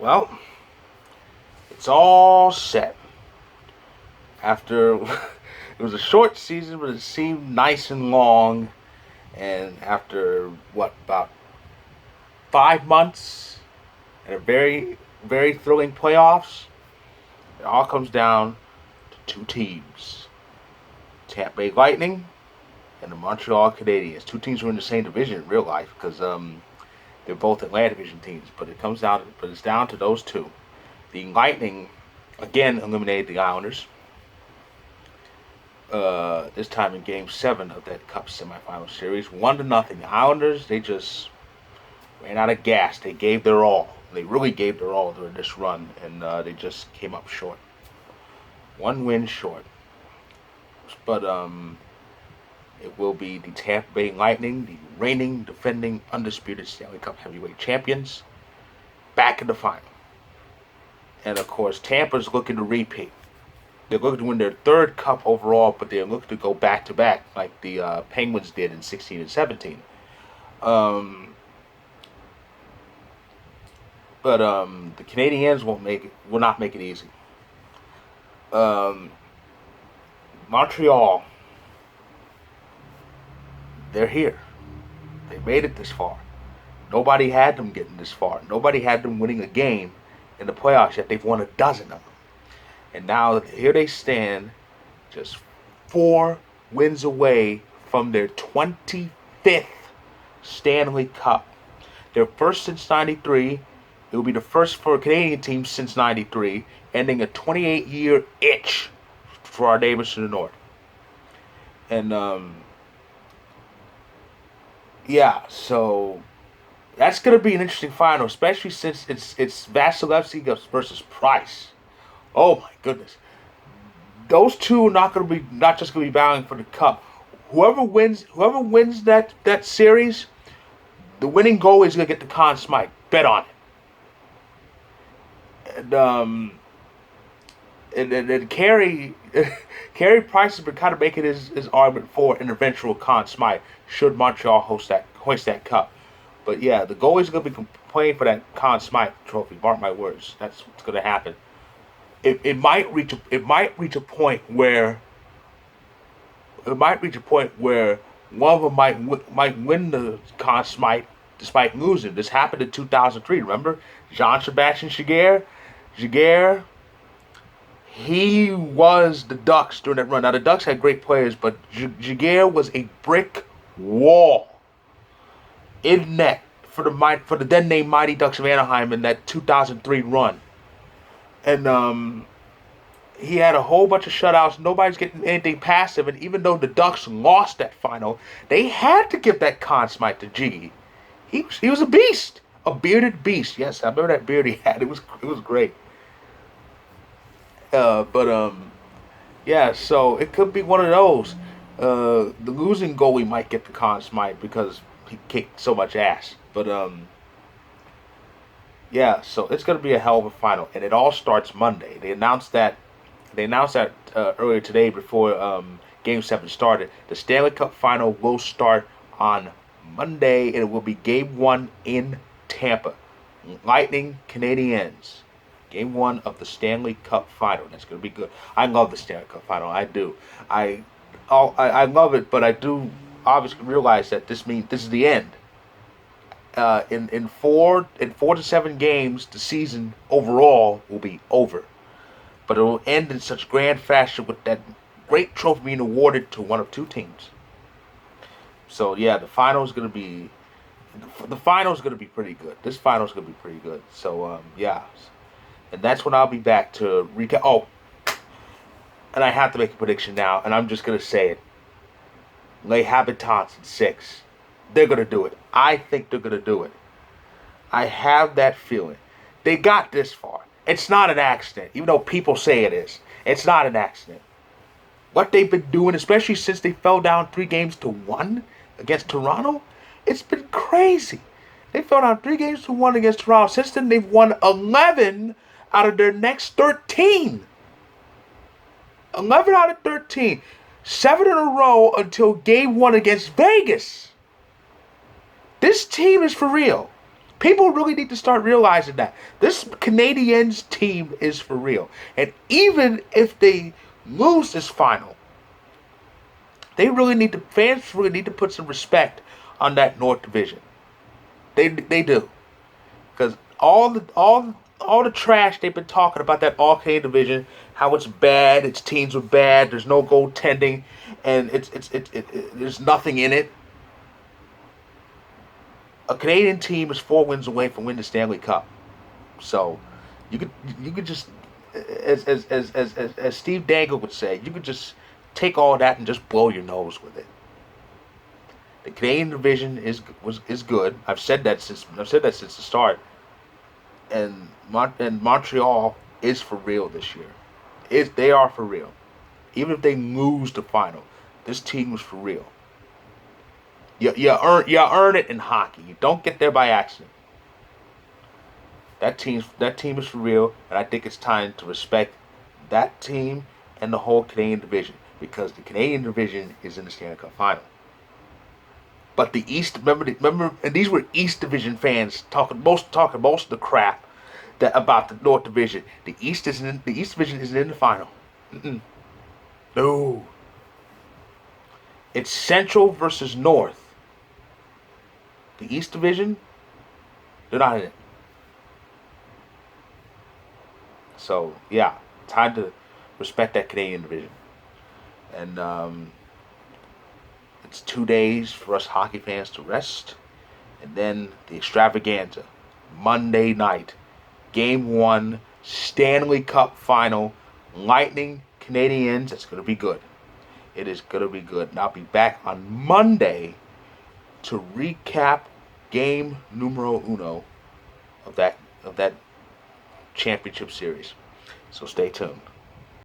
Well, it's all set. After it was a short season, but it seemed nice and long. And after what, about 5 months and a very thrilling playoffs, it all comes down to two teams: Tampa Bay Lightning and the Montreal Canadiens. Two teams who are in the same division in real life because they're both Atlantic Division teams. But it's down to those two. The Lightning again eliminated the Islanders. This time in Game 7 of that Cup semifinal series, 1-0. The Islanders, they just ran out of gas. They gave their all. They really gave their all during this run, and they just came up short. One win short. But it will be the Tampa Bay Lightning, the reigning, defending, undisputed Stanley Cup heavyweight champions, back in the final. And of course, Tampa's looking to repeat. They're looking to win their third cup overall, but they're looking to go back to back like the Penguins did in 16 and 17. Um, but the Canadiens will not make it easy. Um, Montreal, they're here. They made it this far. Nobody had them getting this far. Nobody had them winning a game in the playoffs yet. They've won a dozen of them. And now here they stand, just 4 wins away from their 25th Stanley Cup. Their first since 93. It will be the first for a Canadian team since 93, ending a 28-year itch for our neighbors to the north. And, yeah, so that's going to be an interesting final, especially since it's Vasilevsky versus Price. Oh my goodness. Those two are not just gonna be battling for the cup. Whoever wins that series, the winning goal is gonna get the Conn Smythe. Bet on it. And Carey Carey Price has been kind of making his argument for an eventual Conn Smythe should Montreal hoist that cup. But yeah, the goalies are gonna be playing for that Conn Smythe trophy. Mark my words. That's what's gonna happen. It might reach a point where one of them might win the Conn Smythe despite losing. This happened in 2003. Remember, Jean-Sebastien Giguère, he was the Ducks during that run. Now the Ducks had great players, but Giguère was a brick wall in net for the then named Mighty Ducks of Anaheim in that 2003 run. And he had a whole bunch of shutouts. Nobody's getting anything past him. And even though the Ducks lost that final, they had to give that Conn Smythe to Jiggy. He was a beast, a bearded beast. Yes, I remember that beard he had. It was great. But yeah. So it could be one of those. The losing goalie might get the Conn Smythe because he kicked so much ass. But yeah, so it's going to be a hell of a final, and it all starts Monday. They announced that. Earlier today before Game 7 started. The Stanley Cup final will start on Monday, and it will be Game 1 in Tampa. Lightning Canadiens. Game 1 of the Stanley Cup final. That's going to be good. I love the Stanley Cup final. I do. I love it, but I do obviously realize that this is the end. In 4 to 7 games, the season overall will be over. But it will end in such grand fashion with that great trophy being awarded to one of two teams. So yeah, the final is gonna be pretty good. This final is gonna be pretty good. So yeah, and that's when I'll be back to recap. Oh, and I have to make a prediction now, and I'm just gonna say it. Les Habitants in 6. They're gonna do it. I think they're gonna do it. I have that feeling. They got this far. It's not an accident, even though people say it is. It's not an accident. What they've been doing, especially since they fell down 3-1 against Toronto, it's been crazy. They fell down 3-1 against Toronto. Since then, they've won 11 out of their next 13. 11 out of 13. 7 in a row until Game 1 against Vegas. This team is for real. People really need to start realizing that this Canadiens team is for real. And even if they lose this final, fans really need to put some respect on that North Division. They do. Because all the trash they've been talking about that All Canadian division, how it's bad, its teams are bad, there's no goaltending, and there's nothing in it. A Canadian team is 4 wins away from winning the Stanley Cup. So you could just as Steve Dangle would say, you could just take all that and just blow your nose with it. The Canadian division is good. I've said that since the start. And Montreal is for real this year. They are for real. Even if they lose the final, this team is for real. You earn it in hockey. You don't get there by accident. That team is for real, and I think it's time to respect that team and the whole Canadian division, because the Canadian division is in the Stanley Cup final. But the East, remember, and these were East Division fans talking most of the crap that about the North Division. The East Division isn't in the final. Mm-mm. No, it's Central versus North. The East Division, they're not in it. So yeah, time to respect that Canadian division. And it's 2 days for us hockey fans to rest, and then the extravaganza, Monday night, Game 1, Stanley Cup Final, Lightning Canadiens. It's going to be good. It is going to be good. And I'll be back on Monday to recap game numero uno of that championship series. So stay tuned.